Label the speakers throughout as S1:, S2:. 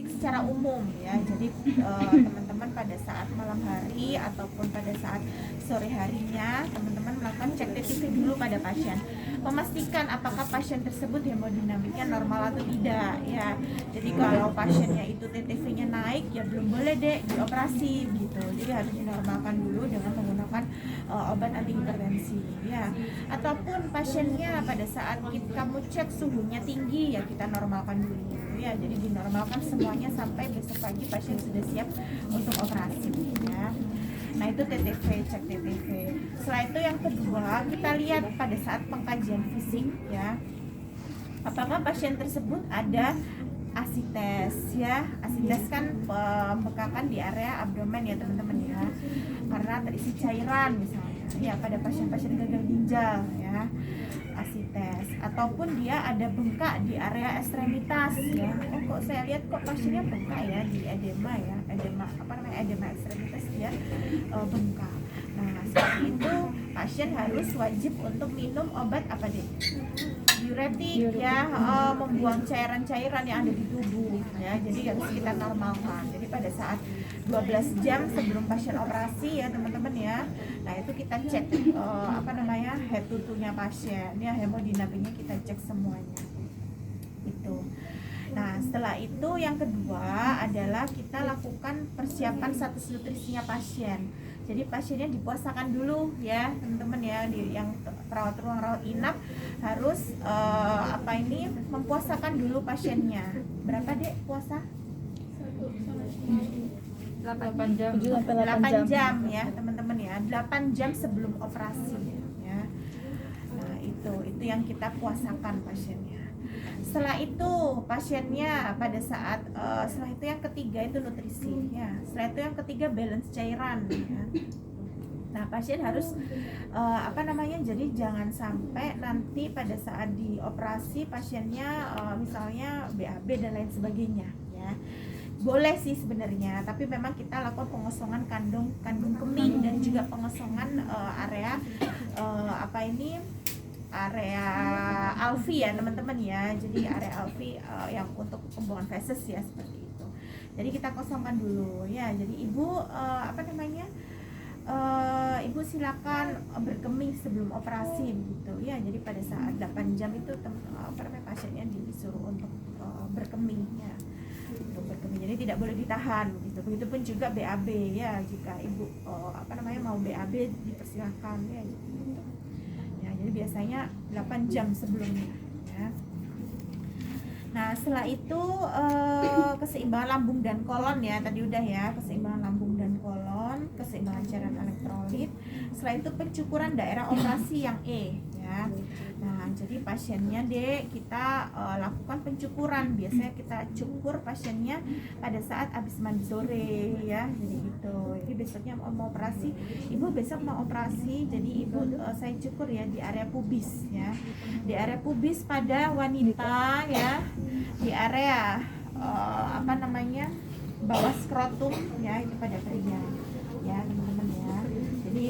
S1: secara umum ya. Jadi teman-teman pada saat malam hari ataupun pada saat sore harinya teman-teman melakukan cek TTV dulu pada pasien, memastikan apakah pasien tersebut hemodinamiknya normal atau tidak ya. Jadi kalau pasiennya itu TTV-nya naik ya belum boleh deh dioperasi gitu. Jadi harus dinormalkan dulu dengan menggunakan obat antihipertensi ya. Ataupun pasiennya pada saat kamu cek suhunya tinggi ya kita normalkan dulu ya. Jadi dinormalkan semuanya sampai besok pagi pasien sudah siap untuk operasi ya. Nah itu TTV, cek TTV. Setelah itu yang kedua kita lihat pada saat pengkajian fisik ya, apakah pasien tersebut ada asites ya. Asites kan pembekakan di area abdomen ya teman-teman ya, karena terisi cairan misalnya ya pada pasien-pasien gagal ginjal ya, asites. Ataupun dia ada bengkak di area ekstremitas ya. Oh kok saya lihat kok pasiennya bengkak ya di edema ya, edema ekstremitas dia bengkak. Nah seperti itu pasien harus wajib untuk minum obat apa deh? Diuretik ya, membuang cairan-cairan yang ada di tubuh ya. Jadi harus kita normalkan. Jadi pada saat 12 jam sebelum pasien operasi ya teman-teman ya. Nah itu kita cek head to toe-nya pasien ya, hemodinamiknya kita cek semuanya itu. Nah setelah itu yang kedua adalah kita lakukan persiapan status nutrisinya pasien. Jadi pasiennya dipuasakan dulu ya teman-teman ya, yang perawat ruang rawat inap harus mempuasakan dulu pasiennya. Berapa dek puasa?
S2: 8 jam.
S1: 8 jam ya teman-teman ya, 8 jam sebelum operasi ya. Nah itu yang kita puasakan pasiennya. Setelah itu pasiennya pada saat setelah itu yang ketiga itu nutrisi ya. Setelah itu yang ketiga balance cairan ya. Nah pasien harus jadi jangan sampai nanti pada saat dioperasi pasiennya misalnya BAB dan lain sebagainya ya. Boleh sih sebenarnya, tapi memang kita lakukan pengosongan kandung kemih dan juga pengosongan area area alvi ya teman-teman ya. Jadi area alvi yang untuk pembuangan feses ya seperti itu. Jadi kita kosongkan dulu ya. Jadi ibu ibu silakan berkemih sebelum operasi begitu ya. Jadi pada saat 8 jam itu pasiennya disuruh untuk berkemih ya. Berkemih. Jadi tidak boleh ditahan gitu. Begitupun juga BAB ya, jika ibu mau BAB dipersilahkan ya gitu. Ya, jadi biasanya 8 jam sebelumnya ya. Nah, setelah itu keseimbangan lambung dan kolon ya, tadi udah ya, keseimbangan lambung dan kolon, keseimbangan cairan elektrolit. Setelah itu pencukuran daerah operasi yang E ya. Nah, jadi pasiennya kita lakukan pencukuran. Biasanya kita cukur pasiennya pada saat habis mandi sore ya. Jadi gitu. Jadi besoknya mau operasi, ibu besok mau operasi, jadi ibu saya cukur ya di area pubis ya. Di area pubis pada wanita ya. Di area bawah skrotum ya, itu pada pria ya teman-teman ya. Jadi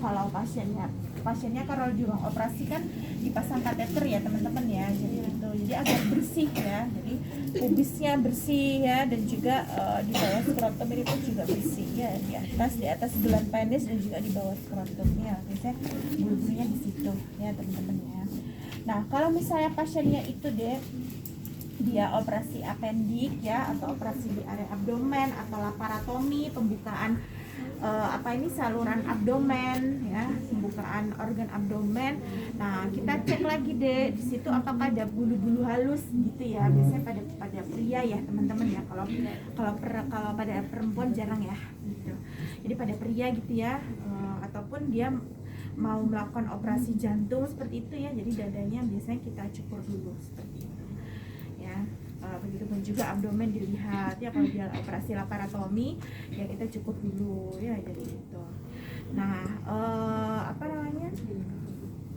S1: kalau pasiennya kalau di ruang operasi kan dipasang kateter ya teman-teman ya. Jadi itu jadi agak bersih ya. Jadi pubisnya bersih ya, dan juga di bawah skrotum itu juga bersih ya, di atas bulan penis dan juga di bawah skrotum ya. Biasanya bulu-bulunya di situ ya teman-teman ya. Nah kalau misalnya pasiennya itu dia operasi apendik ya, atau operasi di area abdomen atau laparotomi, pembukaan saluran abdomen ya, pembukaan organ abdomen. Nah kita cek lagi di situ apakah ada bulu-bulu halus gitu ya. Biasanya pada pria ya teman-teman ya, kalau pada perempuan jarang ya gitu. Jadi pada pria gitu ya, ataupun dia mau melakukan operasi jantung seperti itu ya, jadi dadanya biasanya kita cukur dulu seperti itu ya. Begitupun juga abdomen dilihat ya, kalau dia operasi laparotomi ya kita cukur dulu ya, jadi itu. Nah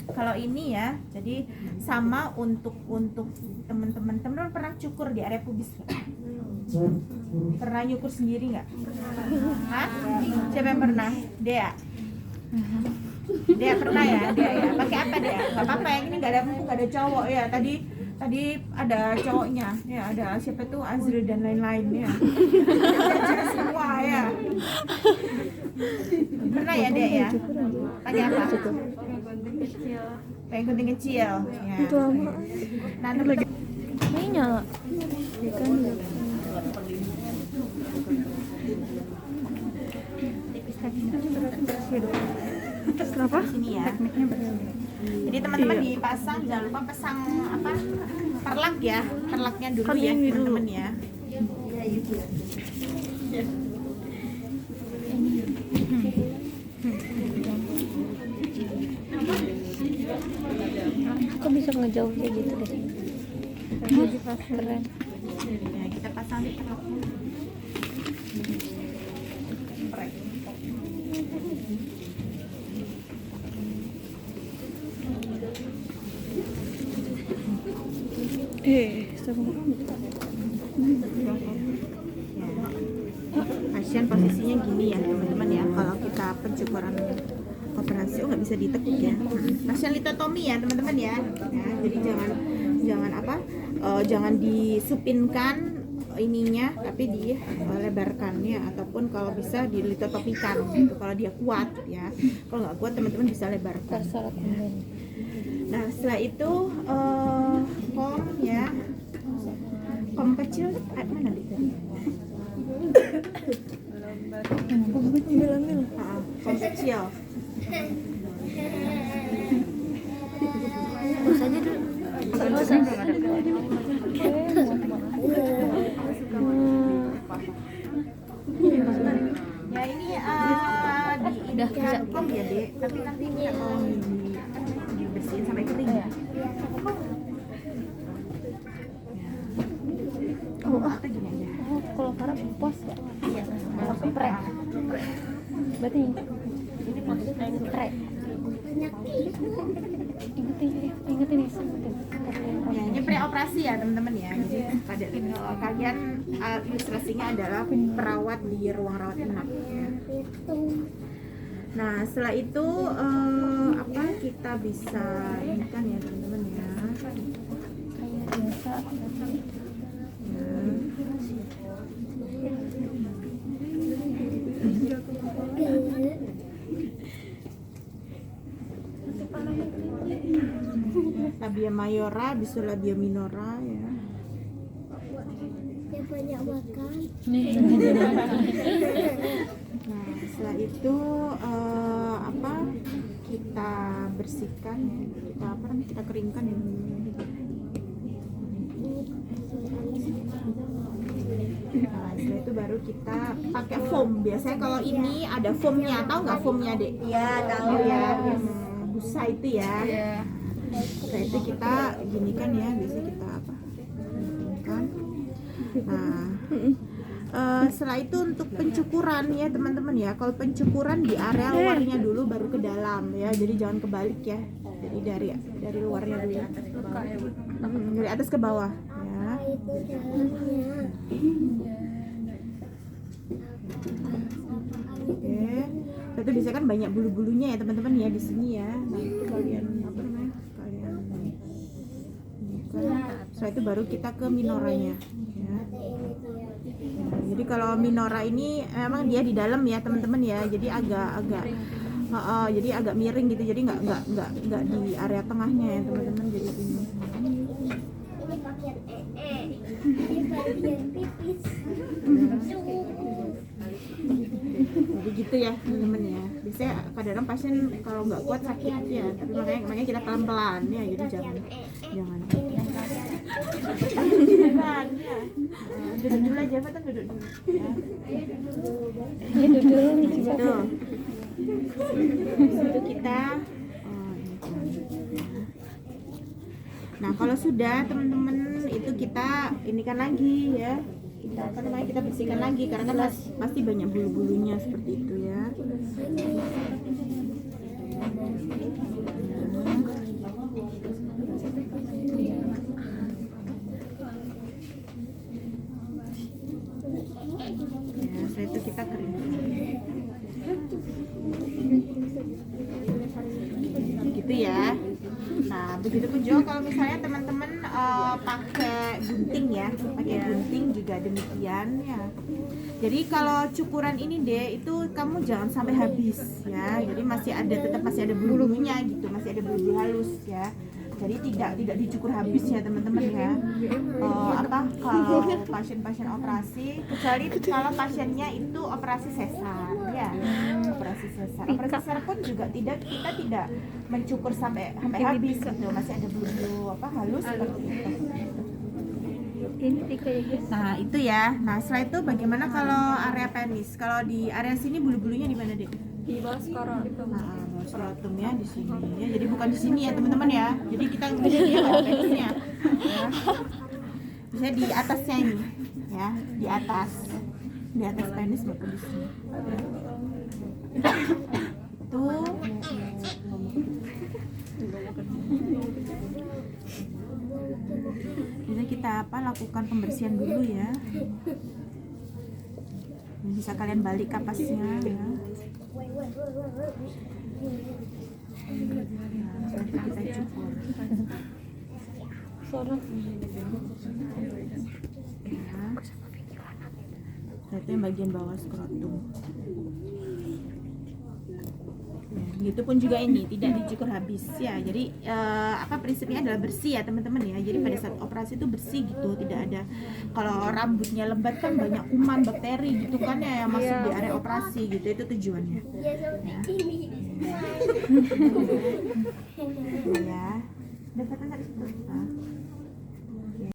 S1: kalau ini ya, jadi sama untuk teman-teman pernah cukur di area pubis nggak? Pernah nyukur sendiri nggak? Hah? Siapa yang pernah? Dea? Dea pernah ya? Dea ya? Pakai apa Dea? Gak apa-apa, yang ini gak ada cowok ya. Tadi Tadi ada cowoknya, ya ada siapa tuh Azril dan lain-lain ya. Semua ya. Pernah ya Dek ya? Tanya apa? Pengen gunting kecil. Ya.
S2: Itu lama.
S1: Nah, lagi.
S2: Ini nyala. Kan kenapa?
S1: Sini ya.
S2: Tekniknya berbeda.
S1: Jadi teman-teman
S2: Iya.
S1: dipasang, jangan lupa pasang apa? Perlak ya. Perlaknya dulu
S2: Kan
S1: ya
S2: ini dulu.
S1: teman-teman ya.
S2: Kok bisa ngejauh kayak gitu deh? Keren.
S1: Ya, kita pasang di perlaknya. Prek.
S2: Sama.
S1: Pasien posisinya gini ya teman-teman ya, kalau kita pencukuran operasi nggak bisa ditekuk ya. Pasien litotomi ya teman-teman ya. Jadi jangan apa, jangan disupinkan ininya, tapi dilebarkan ya, ataupun kalau bisa dilitotomikan gitu, kalau dia kuat ya. Kalau nggak kuat teman-teman bisa lebarkan.
S2: Syarat pembeli.
S1: Nah setelah itu kom ya, kom kecil mana di tadi?
S2: Ambil.
S1: Kom kecil.
S2: Bos aja dulu. Bos aja.
S1: Ya ini
S2: Udah bisa.
S1: kom ya Dek, tapi nanti kita mau dibersihin sampai kering ya. Atau gini aja.
S2: Oh, kalau Farah pos ya? Iya. Kalau prek. Berarti ini prek. Ingetin ya.
S1: Ya, ini pre-operasi ya teman-teman ya. Jadi pada kalian ilustrasinya adalah perawat di ruang rawat inap ya. Nah setelah itu apa kita bisa ini kan ya teman-teman ya.
S2: Kayak biasa.
S1: Labia mayora, bisul labia minora ya.
S3: Yang banyak makan.
S1: Nah setelah itu apa kita bersihkan ya, kita apa namanya, kita keringkan ya. Nah setelah itu baru kita pakai foam. Biasanya kalau ini ada foamnya, tahu nggak foamnya Dek?
S3: Iya, tahu
S1: Ya, yang busa itu ya. Setelah itu kita ginikan ya, biasanya kita apa? Ginikan. Nah, setelah itu untuk pencukuran ya teman-teman ya. Kalau pencukuran di area luarnya dulu baru ke dalam ya. Jadi jangan kebalik ya. Jadi dari luarnya dulu. Dari atas ke bawah ya.
S3: Itu jalannya.
S1: Oke. Itu bisa kan banyak bulu-bulunya ya teman-teman ya di sini ya. Nah, itu kalian apa namanya? Kalian ini kan. Setelah itu baru kita ke minoranya ya. Nah, jadi kalau minora ini emang dia di dalam ya teman-teman ya. Jadi jadi agak miring gitu. Jadi nggak di area tengahnya ya teman-teman. Jadi ini.
S3: Ini bagian ini bagian pipis.
S1: Jadi gitu ya teman-teman ya. Biasanya kadang-kadang pasien kalau nggak kuat sakit ya. Tapi makanya kita pelan-pelan ya. Jadi jangan. Jangan ya. Duduk dulu aja, Pak, duduk dulu. Ya.
S2: Duduk dulu nih.
S1: Gitu. Itu kita. Nah kalau sudah teman-teman itu kita ini kan lagi ya. Kita apa namanya, kita bersihkan lagi karena kan pasti banyak bulu-bulunya seperti itu ya. Ya, setelah itu kita keringkan. Gitu ya. Nah, begitu pun juga kalau misalnya teman-teman pakai gunting ya, pakai gunting juga demikian ya. Jadi kalau cukuran ini deh itu kamu jangan sampai habis ya. Jadi tetap masih ada bulu-bulunya gitu, masih ada bulu-bulu halus ya. Jadi tidak dicukur habis ya teman-teman ya. Kalau pasien-pasien operasi, kecuali kalau pasiennya itu operasi sesar ya, operasi sesar. Operasi sesar pun juga kita tidak mencukur sampai habis gitu, masih ada bulu halus seperti itu.
S2: Ini 3 ya guys.
S1: Nah itu ya. Nah setelah itu bagaimana kalau area penis? Kalau di area sini bulu-bulunya di mana dek?
S2: Di bawah skrotum.
S1: Nah, skrotum ya di sini ya. Jadi bukan di sini ya teman-teman ya. Jadi kita ngelihat dia nggak ada penisnya. Ya. Bisa di atasnya ini ya, di atas penis maupun di sini. Itu. Jadi kita lakukan pembersihan dulu ya. Bisa kalian balik kapasnya ya. Nanti kita cukur.
S2: Sono.
S1: Ya. Itu yang bagian bawah skrotum. Ya, gitu pun juga ini tidak dicukur habis ya. Jadi prinsipnya adalah bersih ya teman-teman ya. Jadi pada saat operasi itu bersih gitu, tidak ada, kalau rambutnya lebat kan banyak kuman, bakteri gitu kan ya yang masuk di area operasi gitu, itu tujuannya.
S3: Ya seperti ini.
S1: Ya. Udah kelihatan dari situ. Nah.